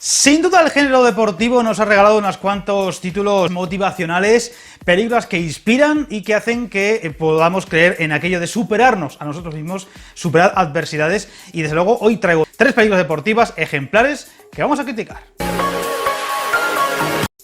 Sin duda el género deportivo nos ha regalado unos cuantos títulos motivacionales, películas que inspiran y que hacen que podamos creer en aquello de superarnos a nosotros mismos, superar adversidades, y desde luego hoy traigo 3 películas deportivas ejemplares que vamos a criticar.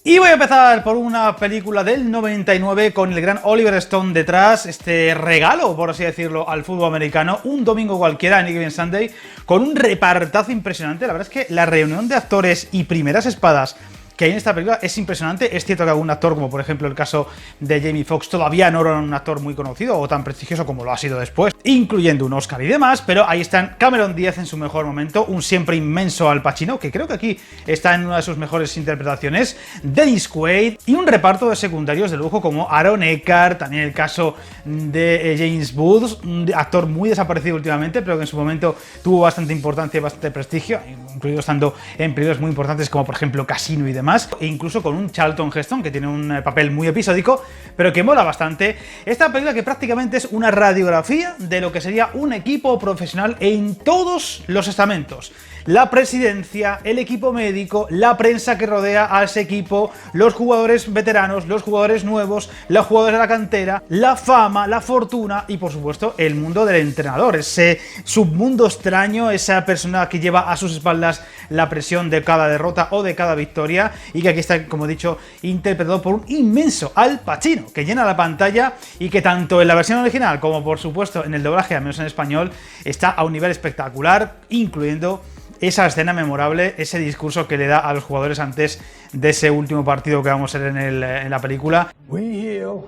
Y voy a empezar por una película del 99 con el gran Oliver Stone detrás, este regalo, por así decirlo, al fútbol americano, un domingo cualquiera, Any Given Sunday, con un repartazo impresionante. La verdad es que la reunión de actores y primeras espadas que hay en esta película es impresionante. Es cierto que algún actor, como por ejemplo el caso de Jamie Foxx, todavía no era un actor muy conocido o tan prestigioso como lo ha sido después, incluyendo un Oscar y demás, pero ahí están Cameron Díaz en su mejor momento, un siempre inmenso Al Pacino, que creo que aquí está en una de sus mejores interpretaciones, Dennis Quaid, y un reparto de secundarios de lujo como Aaron Eckhart, también el caso de James Woods, un actor muy desaparecido últimamente, pero que en su momento tuvo bastante importancia y bastante prestigio, incluido estando en periodos muy importantes como por ejemplo Casino y demás, e incluso con un Charlton Heston que tiene un papel muy episódico, pero que mola bastante. Esta película que prácticamente es una radiografía de lo que sería un equipo profesional en todos los estamentos. La presidencia, el equipo médico, la prensa que rodea a ese equipo, los jugadores veteranos, los jugadores nuevos, los jugadores de la cantera, la fama, la fortuna y por supuesto el mundo del entrenador, ese submundo extraño, esa persona que lleva a sus espaldas la presión de cada derrota o de cada victoria, y que aquí está, como he dicho, interpretado por un inmenso Al Pacino, que llena la pantalla y que tanto en la versión original como por supuesto en el doblaje, al menos en español, está a un nivel espectacular, incluyendo esa escena memorable, ese discurso que le da a los jugadores antes de ese último partido que vamos a ver en la película. We heal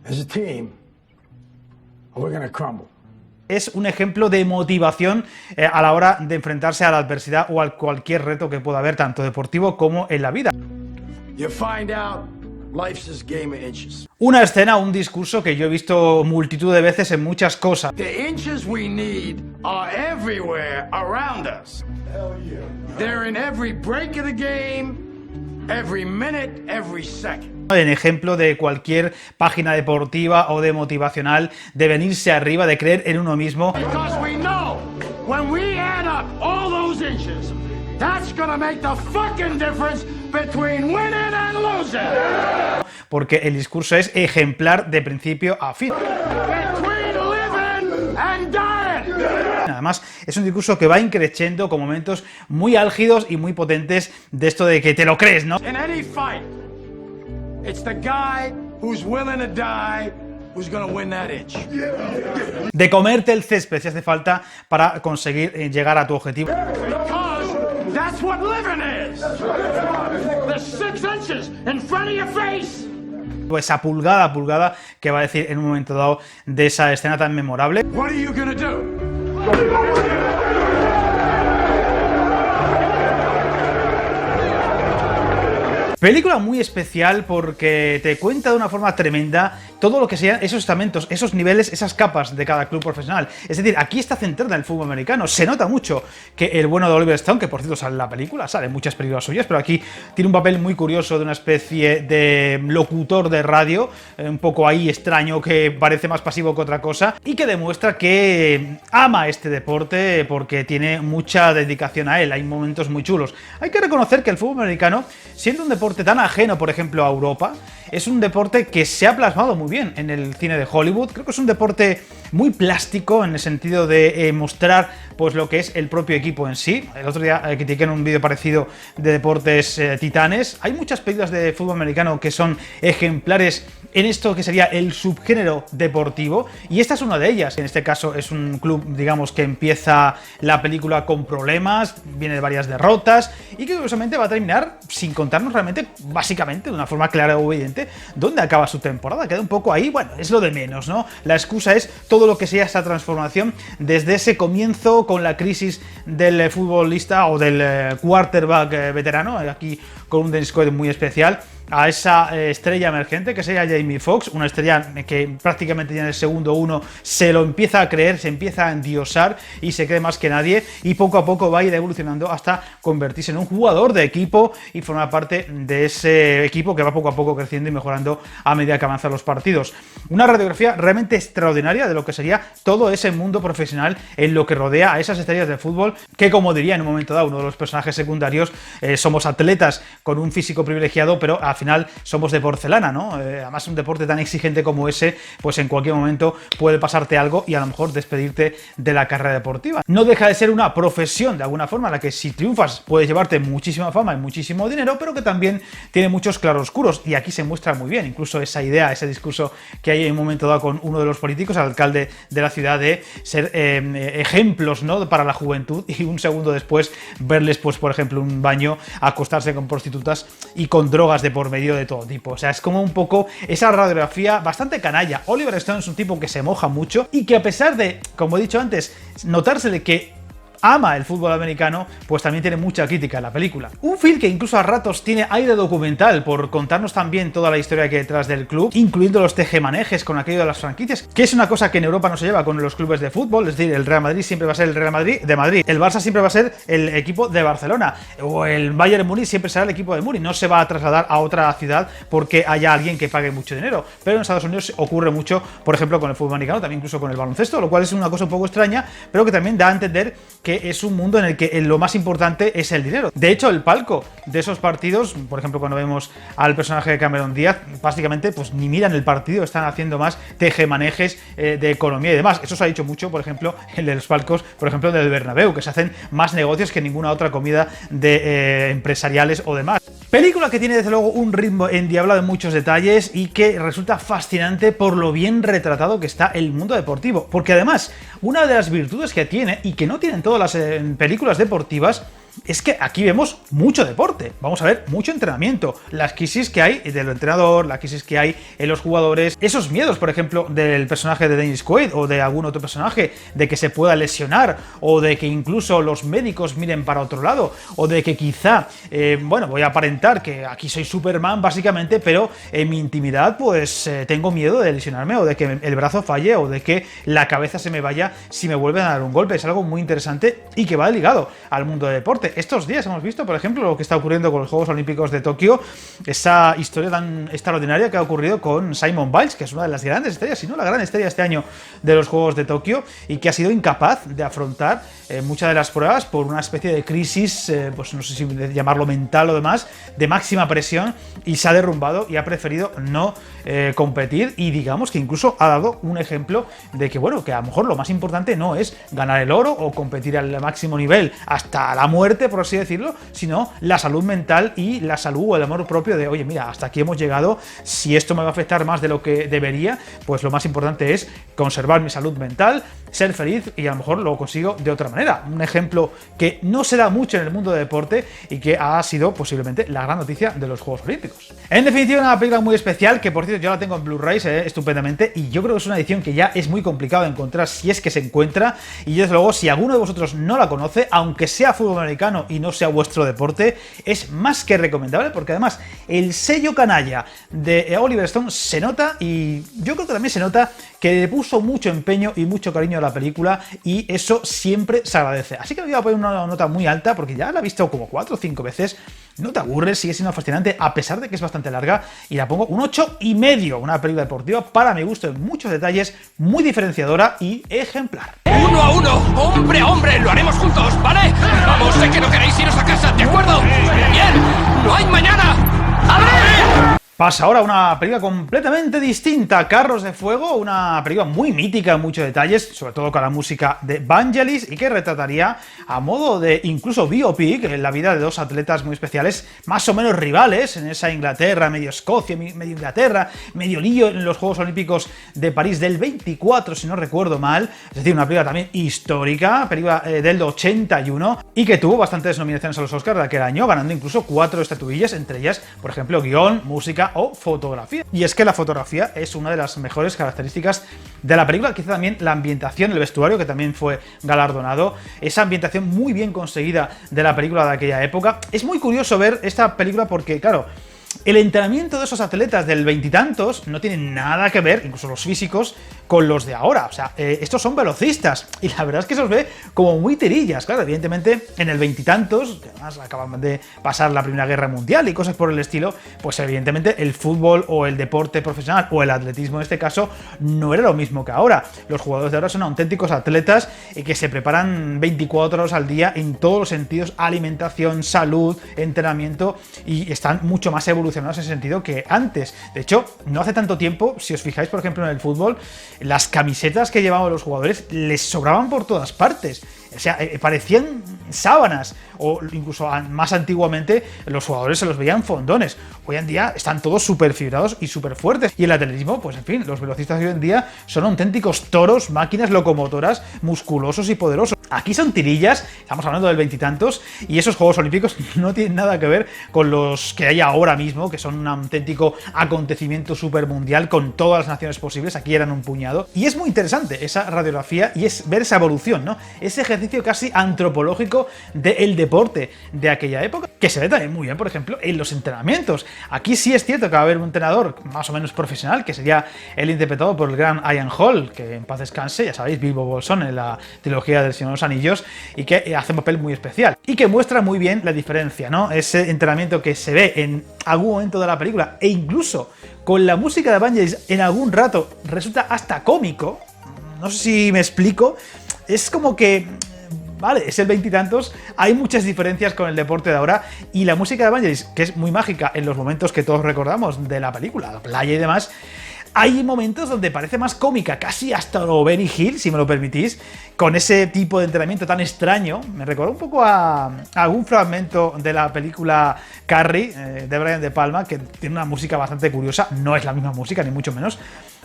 as a team, or we're gonna crumble. Es un ejemplo de motivación a la hora de enfrentarse a la adversidad o a cualquier reto que pueda haber, tanto deportivo como en la vida. You find out life's this game of inches. Una escena, un discurso que yo he visto multitud de veces en muchas cosas. The inches we need are everywhere around us. Hell yeah. They're in every break of the game, every minute, every second. En ejemplo de cualquier página deportiva o de motivacional, de venirse arriba, de creer en uno mismo. Because we know when we add up all those inches, that's gonna make the fucking difference between winning and losing. Porque el discurso es ejemplar de principio a fin. Between living and dying. Además, es un discurso que va increciendo con momentos muy álgidos y muy potentes de esto de que te lo crees, ¿no? In any fight, it's the guy who's willing to die who's gonna win that inch. De comerte el césped si hace falta para conseguir llegar a tu objetivo. Because that's what living is. The 6 inches in front of your face. Esa pulgada a pulgada que va a decir en un momento dado de esa escena tan memorable. What are you gonna do? Película muy especial porque te cuenta de una forma tremenda todo lo que sean esos estamentos, esos niveles, esas capas de cada club profesional. Es decir, aquí está centrada en el fútbol americano. Se nota mucho que el bueno de Oliver Stone, que por cierto sale en la película, sale en muchas películas suyas, pero aquí tiene un papel muy curioso de una especie de locutor de radio, un poco ahí extraño, que parece más pasivo que otra cosa, y que demuestra que ama este deporte porque tiene mucha dedicación a él. Hay momentos muy chulos. Hay que reconocer que el fútbol americano, siendo un deporte tan ajeno, por ejemplo, a Europa, es un deporte que se ha plasmado muy bien en el cine de Hollywood. Creo que es un deporte muy plástico en el sentido de mostrar pues lo que es el propio equipo en sí. El otro día critiqué en un vídeo parecido de deportes titanes. Hay muchas películas de fútbol americano que son ejemplares en esto que sería el subgénero deportivo, y esta es una de ellas. En este caso es un club, digamos, que empieza la película con problemas, viene de varias derrotas y que curiosamente va a terminar sin contarnos realmente, básicamente, de una forma clara o evidente, dónde acaba su temporada. Queda un poco ahí, bueno, es lo de menos, ¿no? La excusa es todo lo que sea esta transformación desde ese comienzo con la crisis del futbolista o del quarterback veterano, aquí con un Dennis Quaid muy especial, a esa estrella emergente que sería Jamie Foxx, una estrella que prácticamente ya en el segundo uno se lo empieza a creer, se empieza a endiosar y se cree más que nadie, y poco a poco va a ir evolucionando hasta convertirse en un jugador de equipo y formar parte de ese equipo que va poco a poco creciendo y mejorando a medida que avanzan los partidos. Una radiografía realmente extraordinaria de lo que sería todo ese mundo profesional en lo que rodea a esas estrellas de fútbol que, como diría en un momento dado uno de los personajes secundarios, somos atletas con un físico privilegiado, pero al final somos de porcelana, ¿no? Además, un deporte tan exigente como ese, pues en cualquier momento puede pasarte algo y a lo mejor despedirte de la carrera deportiva. No deja de ser una profesión, de alguna forma, en la que si triunfas puedes llevarte muchísima fama y muchísimo dinero, pero que también tiene muchos claroscuros, y aquí se muestra muy bien, incluso esa idea, ese discurso que hay en un momento dado con uno de los políticos, el alcalde de la ciudad, de ser ejemplos, ¿no?, para la juventud, y un segundo después verles, pues por ejemplo, un baño, acostarse con prostitutas y con drogas de por medio de todo tipo. O sea, es como un poco esa radiografía bastante canalla. Oliver Stone es un tipo que se moja mucho y que, a pesar de, como he dicho antes, notársele que ama el fútbol americano, pues también tiene mucha crítica en la película. Un film que incluso a ratos tiene aire documental por contarnos también toda la historia que hay detrás del club, incluyendo los tejemanejes con aquello de las franquicias, que es una cosa que en Europa no se lleva con los clubes de fútbol. Es decir, el Real Madrid siempre va a ser el Real Madrid de Madrid, el Barça siempre va a ser el equipo de Barcelona, o el Bayern Múnich siempre será el equipo de Múnich. No se va a trasladar a otra ciudad porque haya alguien que pague mucho dinero. Pero en Estados Unidos ocurre mucho, por ejemplo, con el fútbol americano, también incluso con el baloncesto, lo cual es una cosa un poco extraña, pero que también da a entender que es un mundo en el que lo más importante es el dinero. De hecho, el palco de esos partidos, por ejemplo, cuando vemos al personaje de Cameron Díaz, básicamente pues ni miran el partido, están haciendo más tejemanejes de economía y demás. Eso se ha dicho mucho, por ejemplo, en los palcos, por ejemplo, del Bernabéu, que se hacen más negocios que ninguna otra comida de empresariales o demás. Película que tiene desde luego un ritmo endiablado en muchos detalles y que resulta fascinante por lo bien retratado que está el mundo deportivo, porque además una de las virtudes que tiene y que no tienen todas las películas deportivas es que aquí vemos mucho deporte, vamos a ver mucho entrenamiento, las crisis que hay del entrenador, la crisis que hay en los jugadores, esos miedos, por ejemplo, del personaje de Dennis Quaid o de algún otro personaje, de que se pueda lesionar, o de que incluso los médicos miren para otro lado, o de que quizá, bueno, voy a aparentar que aquí soy Superman básicamente, pero en mi intimidad pues tengo miedo de lesionarme, o de que el brazo falle, o de que la cabeza se me vaya si me vuelven a dar un golpe. Es algo muy interesante y que va ligado al mundo del deporte. Estos días hemos visto, por ejemplo, lo que está ocurriendo con los Juegos Olímpicos de Tokio, esa historia tan extraordinaria que ha ocurrido con Simone Biles, que es una de las grandes estrellas, si no la gran estrella este año de los Juegos de Tokio, y que ha sido incapaz de afrontar muchas de las pruebas por una especie de crisis, pues no sé si llamarlo mental o demás, de máxima presión, y se ha derrumbado y ha preferido no competir, y digamos que incluso ha dado un ejemplo de que, bueno, que a lo mejor lo más importante no es ganar el oro o competir al máximo nivel hasta la muerte, por así decirlo, sino la salud mental y la salud o el amor propio de, oye, mira, hasta aquí hemos llegado, si esto me va a afectar más de lo que debería, pues lo más importante es conservar mi salud mental, ser feliz, y a lo mejor lo consigo de otra manera. Un ejemplo que no se da mucho en el mundo del deporte y que ha sido posiblemente la gran noticia de los Juegos Olímpicos. En definitiva, una película muy especial que, por cierto, yo la tengo en Blu-ray estupendamente, y yo creo que es una edición que ya es muy complicado de encontrar, si es que se encuentra, y desde luego, si alguno de vosotros no la conoce, aunque sea fútbol americano y no sea vuestro deporte, es más que recomendable, porque además el sello canalla de Oliver Stone se nota, y yo creo que también se nota que le puso mucho empeño y mucho cariño a la película, y eso siempre se agradece. Así que me voy a poner una nota muy alta, porque ya la he visto como 4 o 5 veces, no te aburres, sigue siendo fascinante, a pesar de que es bastante larga, y la pongo un 8,5, una película deportiva para mi gusto en muchos detalles, muy diferenciadora y ejemplar. 1 a 1, hombre a hombre, lo haremos juntos, ¿vale? Vamos, sé que no queréis iros a casa, ¿de acuerdo? Bien, no hay mañana. ¡Abre! Pasa ahora a una película completamente distinta, Carros de Fuego, una película muy mítica en muchos detalles, sobre todo con la música de Vangelis, y que retrataría a modo de incluso biopic la vida de dos atletas muy especiales, más o menos rivales en esa Inglaterra, medio Escocia, medio Inglaterra, medio lío en los Juegos Olímpicos de París del 24, si no recuerdo mal. Es decir, una película también histórica, película del 81, y que tuvo bastantes nominaciones a los Oscars de aquel año, ganando incluso 4 estatuillas, entre ellas, por ejemplo, guión, música o fotografía. Y es que la fotografía es una de las mejores características de la película, quizá también la ambientación, el vestuario, que también fue galardonado, esa ambientación muy bien conseguida de la película de aquella época. Es muy curioso ver esta película porque, claro, el entrenamiento de esos atletas del veintitantos no tiene nada que ver, incluso los físicos, con los de ahora. O sea, estos son velocistas y la verdad es que se los ve como muy tirillas. Claro, evidentemente en el veintitantos, que además acaban de pasar la Primera Guerra Mundial y cosas por el estilo, pues evidentemente el fútbol o el deporte profesional o el atletismo en este caso no era lo mismo que ahora. Los jugadores de ahora son auténticos atletas que se preparan 24 horas al día en todos los sentidos: alimentación, salud, entrenamiento, y están mucho más evolucionados en ese sentido que antes. De hecho, no hace tanto tiempo, si os fijáis por ejemplo en el fútbol, las camisetas que llevaban los jugadores les sobraban por todas partes. O sea, parecían sábanas, o incluso más antiguamente los jugadores se los veían fondones. Hoy en día están todos súper fibrados y súper fuertes. Y el atletismo, pues en fin, los velocistas de hoy en día son auténticos toros, máquinas locomotoras, musculosos y poderosos. Aquí son tirillas, estamos hablando del veintitantos, y esos Juegos Olímpicos no tienen nada que ver con los que hay ahora mismo, que son un auténtico acontecimiento súper mundial con todas las naciones posibles. Aquí eran un puñado. Y es muy interesante esa radiografía y es ver esa evolución, ¿no? Ese ejercicio casi antropológico del deporte de aquella época, que se ve también muy bien, por ejemplo, en los entrenamientos. Aquí sí es cierto que va a haber un entrenador más o menos profesional, que sería el interpretado por el gran Ian Hall, que en paz descanse, ya sabéis, Bilbo Bolsón en la trilogía del Señor de los Anillos, y que hace un papel muy especial y que muestra muy bien la diferencia, ¿no? Ese entrenamiento que se ve en algún momento de la película, e incluso con la música de Vangelis en algún rato resulta hasta cómico. No sé si me explico. Es como que, vale, es el veintitantos, hay muchas diferencias con el deporte de ahora, y la música de Vangelis, que es muy mágica en los momentos que todos recordamos de la película, la playa y demás, hay momentos donde parece más cómica, casi hasta lo Benny Hill, si me lo permitís, con ese tipo de entrenamiento tan extraño. Me recuerda un poco a algún fragmento de la película Carrie, de Brian De Palma, que tiene una música bastante curiosa. No es la misma música, ni mucho menos,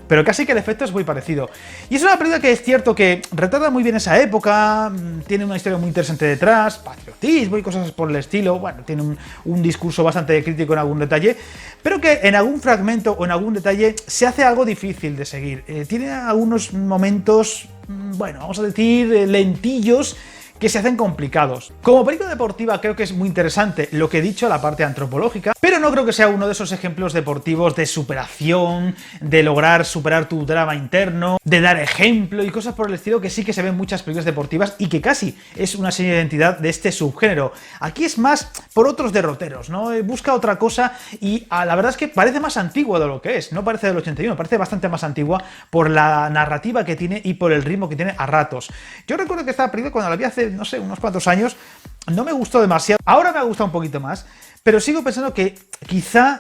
pero casi que el efecto es muy parecido. Y es una película que es cierto que retrata muy bien esa época, tiene una historia muy interesante detrás, patriotismo y cosas por el estilo. Bueno, tiene un discurso bastante crítico en algún detalle, pero que en algún fragmento o en algún detalle se hace algo difícil de seguir. Tiene algunos momentos, bueno, vamos a decir, lentillos, que se hacen complicados. Como película deportiva creo que es muy interesante lo que he dicho, la parte antropológica, pero no creo que sea uno de esos ejemplos deportivos de superación, de lograr superar tu drama interno, de dar ejemplo y cosas por el estilo, que sí que se ven en muchas películas deportivas y que casi es una seña de identidad de este subgénero. Aquí es más por otros derroteros, ¿no? Busca otra cosa y la verdad es que parece más antigua de lo que es. No parece del 81, parece bastante más antigua por la narrativa que tiene y por el ritmo que tiene a ratos. Yo recuerdo que esta película, cuando la vi hace, no sé, unos cuantos años, no me gustó demasiado. Ahora me ha gustado un poquito más, pero sigo pensando que quizá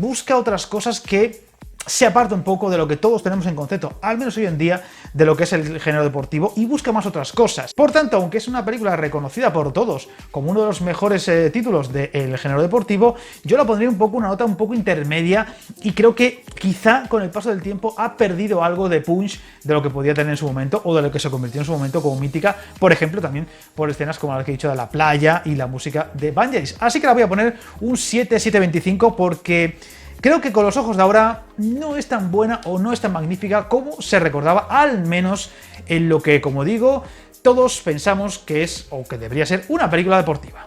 busca otras cosas que se aparta un poco de lo que todos tenemos en concepto, al menos hoy en día, de lo que es el género deportivo, y busca más otras cosas. Por tanto, aunque es una película reconocida por todos como uno de los mejores títulos del género deportivo, yo la pondría una nota un poco intermedia, y creo que quizá con el paso del tiempo ha perdido algo de punch de lo que podía tener en su momento, o de lo que se convirtió en su momento como mítica, por ejemplo, también por escenas como las que he dicho de la playa y la música de Vangelis. Así que la voy a poner un 7,725 porque creo que con los ojos de ahora no es tan buena o no es tan magnífica como se recordaba, al menos en lo que, como digo, todos pensamos que es o que debería ser una película deportiva.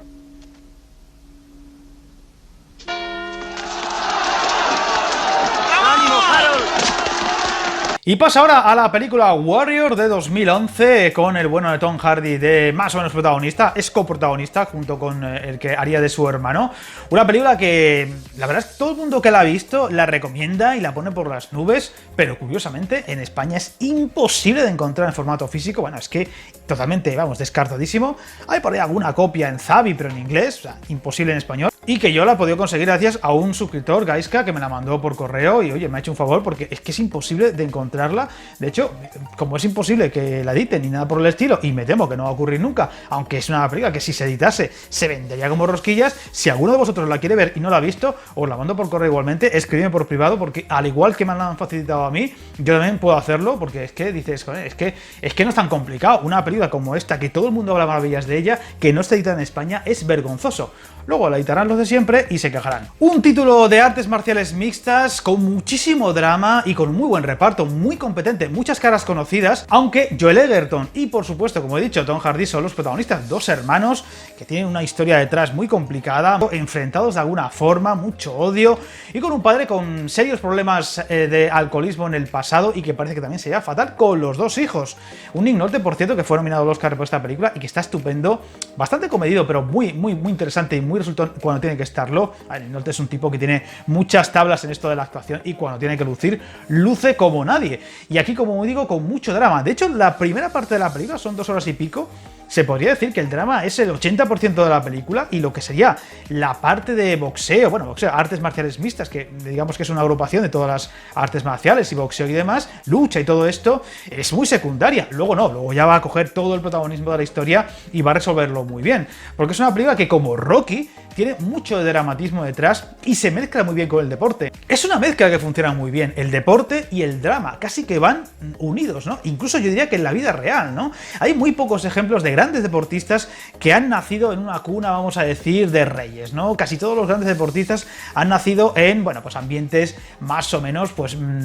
Y pasa ahora a la película Warrior de 2011 con el bueno de Tom Hardy de más o menos protagonista, es coprotagonista junto con el que haría de su hermano. Una película que la verdad es que todo el mundo que la ha visto la recomienda y la pone por las nubes, pero curiosamente en España es imposible de encontrar en formato físico. Bueno, es que totalmente, vamos, descartadísimo. Hay por ahí alguna copia en Zavi, pero en inglés, o sea, imposible en español. Y que yo la he podido conseguir gracias a un suscriptor, Gaiska, que me la mandó por correo y, oye, me ha hecho un favor porque es que es imposible de encontrarla. De hecho, como es imposible que la editen ni nada por el estilo, y me temo que no va a ocurrir nunca, aunque es una película que si se editase se vendería como rosquillas, si alguno de vosotros la quiere ver y no la ha visto, os la mando por correo igualmente, escríbeme por privado, porque al igual que me la han facilitado a mí, yo también puedo hacerlo, porque es que dices, joder, es que no es tan complicado. Una película como esta, que todo el mundo habla maravillas de ella, que no está editada en España, es vergonzoso. Luego la editarán los de siempre y se quejarán. Un título de artes marciales mixtas con muchísimo drama y con muy buen reparto, muy competente, muchas caras conocidas, aunque Joel Edgerton y por supuesto, como he dicho, Tom Hardy son los protagonistas, dos hermanos que tienen una historia detrás muy complicada, enfrentados de alguna forma, mucho odio y con un padre con serios problemas de alcoholismo en el pasado y que parece que también se lleva fatal con los dos hijos. Un Nick Nolte, por cierto, que fue nominado al Oscar por esta película y que está estupendo, bastante comedido, pero muy interesante y muy resultón cuando tiene que estarlo. Nick Nolte es un tipo que tiene muchas tablas en esto de la actuación y cuando tiene que lucir, luce como nadie. Y aquí, como digo, con mucho drama. De hecho, la primera parte de la película son 2 horas y pico. Se podría decir que el drama es el 80% de la película y lo que sería la parte de boxeo, artes marciales mixtas, que digamos que es una agrupación de todas las artes marciales y boxeo y demás, lucha y todo esto, es muy secundaria. Luego ya va a coger todo el protagonismo de la historia y va a resolverlo muy bien. Porque es una película que, como Rocky, tiene mucho de dramatismo detrás y se mezcla muy bien con el deporte. Es una mezcla que funciona muy bien, el deporte y el drama, casi que van unidos, ¿no? Incluso yo diría que en la vida real, ¿no? Hay muy pocos ejemplos de grandes deportistas que han nacido en una cuna, vamos a decir, de reyes, ¿no? Casi todos los grandes deportistas han nacido en, ambientes más o menos,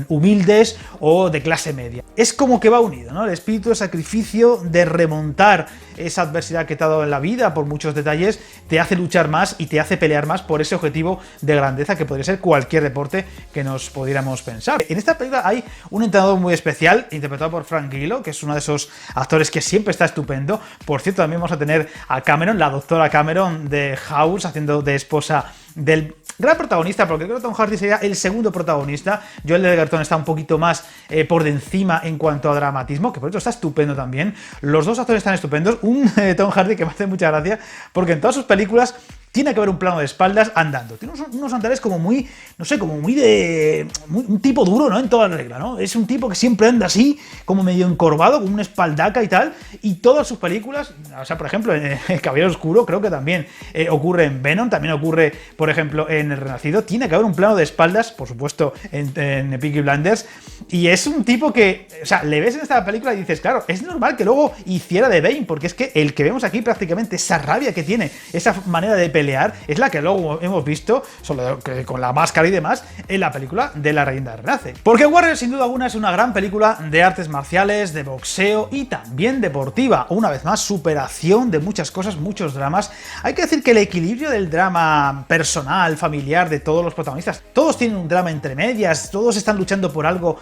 humildes o de clase media. Es como que va unido, ¿no? El espíritu de sacrificio, de remontar esa adversidad que te ha dado en la vida por muchos detalles, te hace luchar más y te hace pelear más por ese objetivo de grandeza que podría ser cualquier deporte que nos pudiéramos pensar. En esta película hay un entrenador muy especial, interpretado por Frank Grillo, que es uno de esos actores que siempre está estupendo. Por cierto, también vamos a tener a Cameron, la doctora Cameron de House, haciendo de esposa del gran protagonista, porque creo que Tom Hardy sería el segundo protagonista. Joel Edgerton está un poquito más por de encima en cuanto a dramatismo, que por eso está estupendo también. Los dos actores están estupendos. Un Tom Hardy que me hace mucha gracia, porque en todas sus películas tiene que haber un plano de espaldas andando. Tiene unos andales como muy, un tipo duro, ¿no? En toda regla, ¿no? Es un tipo que siempre anda así, como medio encorvado, con una espaldaca y tal. Y todas sus películas, por ejemplo, en El Caballero Oscuro, creo que también ocurre en Venom, también ocurre, por ejemplo, en El Renacido. Tiene que haber un plano de espaldas, por supuesto, en Peaky Blinders. Y es un tipo que, le ves en esta película y dices, claro, es normal que luego hiciera de Bane, porque es que el que vemos aquí prácticamente, esa rabia que tiene, esa manera de pelear, es la que luego hemos visto, solo con la máscara y demás, en la película de La Leyenda Renace. Porque Warrior, sin duda alguna, es una gran película de artes marciales, de boxeo y también deportiva. Una vez más, superación de muchas cosas, muchos dramas. Hay que decir que el equilibrio del drama personal, familiar, de todos los protagonistas, todos tienen un drama entre medias, todos están luchando por algo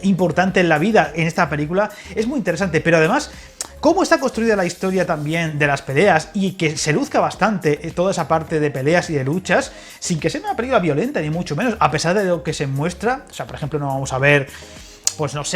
importante en la vida en esta película, es muy interesante, pero además, cómo está construida la historia también de las peleas y que se luzca bastante toda esa parte de peleas y de luchas, sin que sea una película violenta ni mucho menos, a pesar de lo que se muestra. Por ejemplo, no vamos a ver,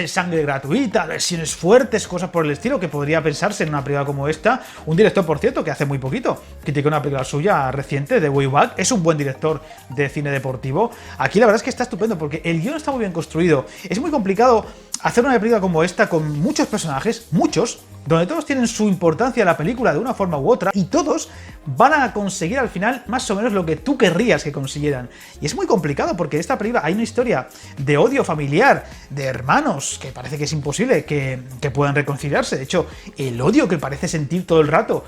sangre gratuita, lesiones fuertes, cosas por el estilo, que podría pensarse en una película como esta. Un director, por cierto, que hace muy poquito criticó una película suya reciente, The Way Back. Es un buen director de cine deportivo. Aquí la verdad es que está estupendo porque el guión está muy bien construido. Es muy complicado hacer una película como esta con muchos personajes, donde todos tienen su importancia en la película de una forma u otra y todos van a conseguir al final más o menos lo que tú querrías que consiguieran. Y es muy complicado porque en esta película hay una historia de odio familiar, de hermanos, que parece que es imposible que puedan reconciliarse. De hecho, el odio que parece sentir todo el rato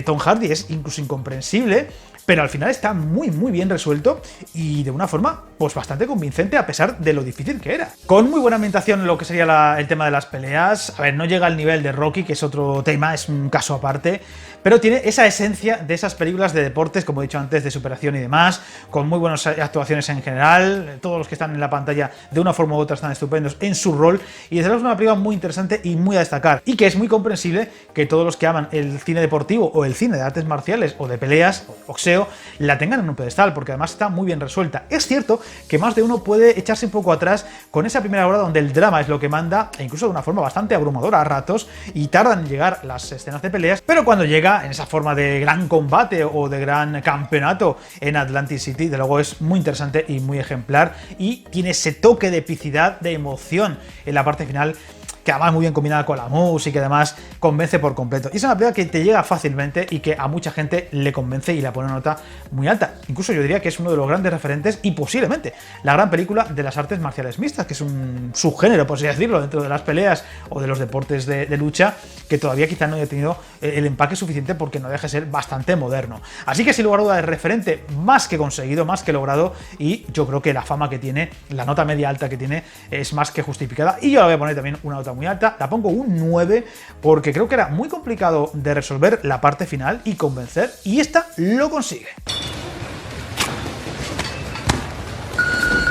Tom Hardy es incluso incomprensible, pero al final está muy bien resuelto y de una forma bastante convincente a pesar de lo difícil que era. Con muy buena ambientación en lo que sería el tema de las peleas. No llega al nivel de Rocky, que es otro tema, es un caso aparte, pero tiene esa esencia de esas películas de deportes, como he dicho antes, de superación y demás, con muy buenas actuaciones en general. Todos los que están en la pantalla de una forma u otra están estupendos en su rol y desde luego es una película muy interesante y muy a destacar, y que es muy comprensible que todos los que aman el cine deportivo o el cine de artes marciales o de peleas o boxeo la tengan en un pedestal, porque además está muy bien resuelta. Es cierto que más de uno puede echarse un poco atrás con esa primera hora donde el drama es lo que manda, e incluso de una forma bastante abrumadora a ratos, y tardan en llegar las escenas de peleas, pero cuando llega en esa forma de gran combate o de gran campeonato en Atlantic City, de luego es muy interesante y muy ejemplar, y tiene ese toque de epicidad, de emoción en la parte final que además muy bien combinada con la música y demás, convence por completo. Y es una película que te llega fácilmente y que a mucha gente le convence y le pone una nota muy alta. Incluso yo diría que es uno de los grandes referentes y posiblemente la gran película de las artes marciales mixtas, que es un subgénero, por así decirlo, dentro de las peleas o de los deportes de lucha, que todavía quizá no haya tenido el empaque suficiente porque no deja de ser bastante moderno. Así que sin lugar a dudas es referente más que conseguido, más que logrado, y yo creo que la fama que tiene, la nota media alta que tiene, es más que justificada. Y yo la voy a poner también una nota muy alta, la pongo un 9 porque creo que era muy complicado de resolver la parte final y convencer, y esta lo consigue.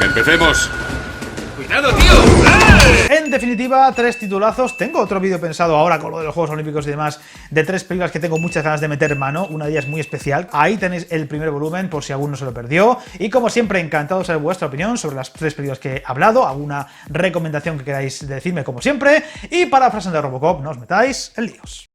¡Empecemos! ¡Cuidado, tío! En definitiva, 3 titulazos. Tengo otro vídeo pensado ahora con lo de los Juegos Olímpicos y demás, de 3 películas que tengo muchas ganas de meter mano. Una de ellas muy especial. Ahí tenéis el primer volumen por si alguno se lo perdió. Y como siempre, encantado de saber vuestra opinión sobre las 3 películas que he hablado. Alguna recomendación que queráis decirme, como siempre. Y para la frase de Robocop, no os metáis en líos.